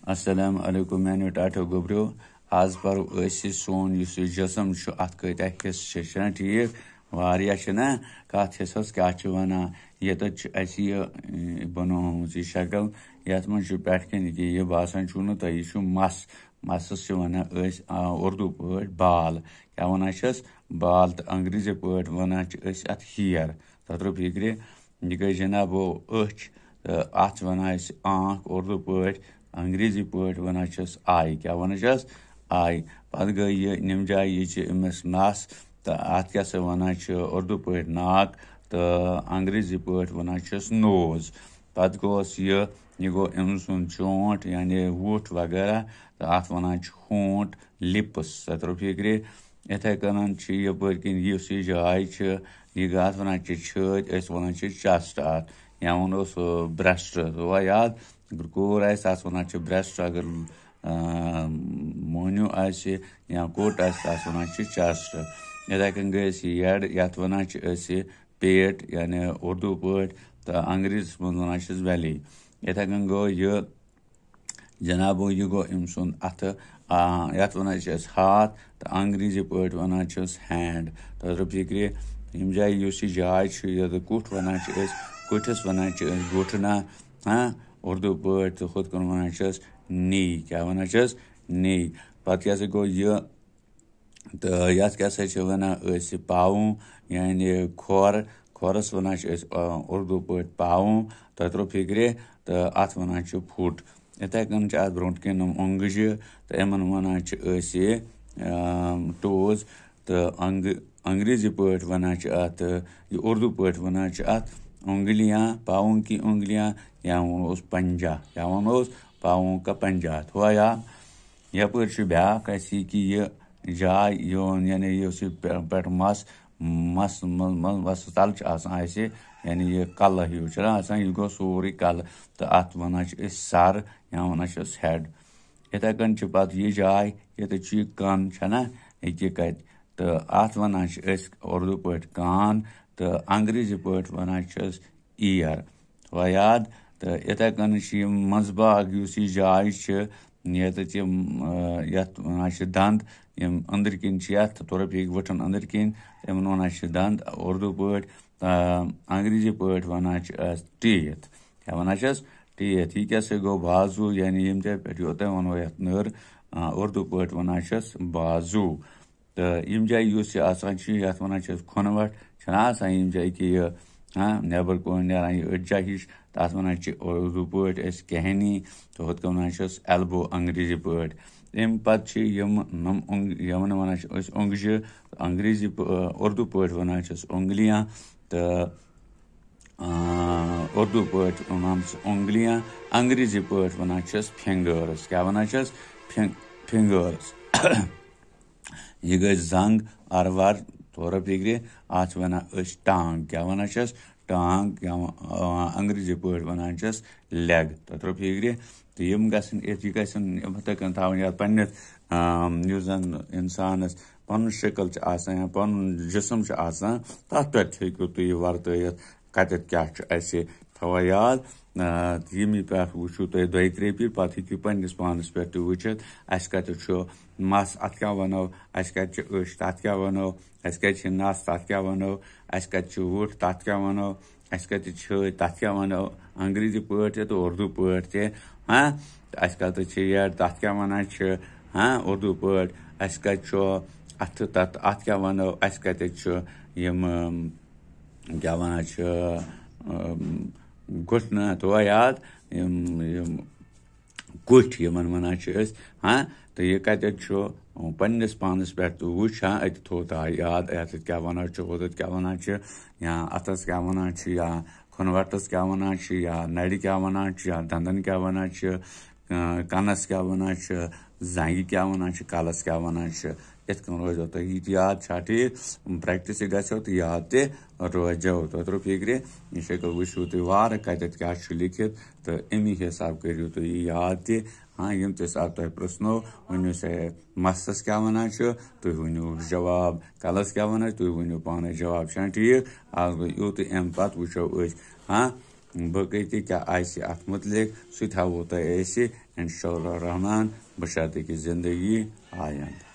Assalamu alaikum manu tato gobro. Az par ösi son yusu jasam şu atkayda kes şeşen tiyik. Variyashna kath hesas kaçvana yet asiya banamuz şakal yatman şu perken ki ye basan şunu da şu masas şuna öz urdu pört bal. Ya vanashas bal अंग्रेजी pört vanach öz at hier. Tatro fikri diga janabo öç at vanach urdu pört अंग्रेजी point वना छस आई क्या वना छस आई पद गई ये निमजा ये छ एमएस नास त आत क्या से वना छ उर्दू पॉइंट नाक त अंग्रेजी पॉइंट वना छस नोज पद गोस ये गो एमसुन चोंट यानी वोट वगैरह त आत वना छ होंट लिप्स सत्र फिक्रे एथे कनन छ ये पर किन ये सी जाय छ ये गात वना छ छत एस वना छ चस्ट या वनो सो ब्रेस्ट तो याद कोर आस वन ब्रेस्ट अगर मोनू या कोट वन चस्ट इथे कन गई हेड यथ वन पेट यानी उर्दू पे तो अंग्रेज मज वन वैली इथे कन गो ये जनाबो यह गो अम सुंद अथ यथ वन हाथ तो अंग्रेजी पे वन हैंड तो फिक्रे यम जाए इस जाय कुठ वन कुठस वन गुठना हाँ उर्दू पे तो खुद कन वन नी क्या वन नी पत क्या गो यह तो यथ क्या वन पाऊँ यानी खोर खोरस वन उर्दू पे पाऊँ तत्रो फिक्रे तो अत वन फुट इथे कन अत ब्रो कन ओंगज तो इन वन टोज तो अंग्रेजी पे वन अत उर्दू पे वन अत उंगलियाँ पाऊँ की उंगलियाँ या वो पंजा या वो पाऊँ का पंजा थोड़ा यप ब्याक कि यह जाय यानी यह पे मस मस मस तल यानी यह कल हूँ यह गो सोरी कल तो अत वन सर या वन हेड इथे कन पे यह जाय ये कन छना ये कत तो अत वन उर्दू पे कान तो अंग्रेजी पे वन ईयर थोड़ा याद तो इथे कन मजबाग उस जाय यथ वन दंद अंदर किन थोड़ा पीक वटन अंदर किन इन वन दंद उर्दू पे अंग्रेजी पे वन टीथ क्या वन टीथ यह क्या गो बाजू यानी यम जाय पे योत वनो यथ नर उर्दू पे वन बाजू तो यम जाय यथ वन खुनवट छना यम जाय कि हाँ नबर को नान अज्जा हिश तथ वन उर्दू पे कहनी तो हुत वन एल्बो अंग्रेजी पे अम पे यमन वन ओंगज अंग्रेजी उर्दू पे वन उंगलियाँ तो उर्दू पे वन उंगलियाँ अंग्रेजी पे वन फिंगर्स क्या वन फिंगर्स यह गई जंग अरवर थोड़ा फिक्रे अत वन टांग क्या वन टांग या अंग्रेजी पे वन लेग तत्रो फिक्रे तो यम गथे कन थवन याद पन्नस जन इंसानस पन शक्ल या पन जिसम तथ पे हेकु तुम वर्त कत क्या थवा याद यमी पे वो तुम दो त्रे पीर पे हेकु पन्नस पानस पे वुचित अस कत मस अत क्या वनो अस कत तथ क्या वनो अस कत नस तथ क्या वनो अस कत वुट तथ क्या वनो अस कत तथ क्या वनो अंग्रेजी पे तो उर्दू पे हाँ अस कत येड तथ क्या वन हाँ उर्दू पे अस कत अथ तथ अत क्या वनो अस कत यम क्या वन गुटन तो याद कुठ यमन वन हाँ तो यह कत पन्नस पानस पे वुच हाँ अत थो याद अत क्या वन हुत क्या वन या अतस क्या वन या खुनवटस क्या वन या नड़ क्या वन या दंदन क्या वन कनस क्या वन जंग क्या वन कलस क्या वन इत कन रोजो तो ये याद ठीक प्रैक्टिस गो तो याद तोजो तो फिक्रे यह शक्ल वो तुम वार कत क्या लिखित तो अमी हिसाब करो तुम याद हाँ यम हिसाब तुम पृनो वनो सा मसस क्या वन तुम वनो जवाब कलस क्या वन तुम वनो पाने जवाब ठीक आज गो यूत अम पे वो हाँ बाकी क्या अत मुतलिक सह हावो तुम इंशाअल्लाह रहमान बशर्ते कि जिंदगी आयंद।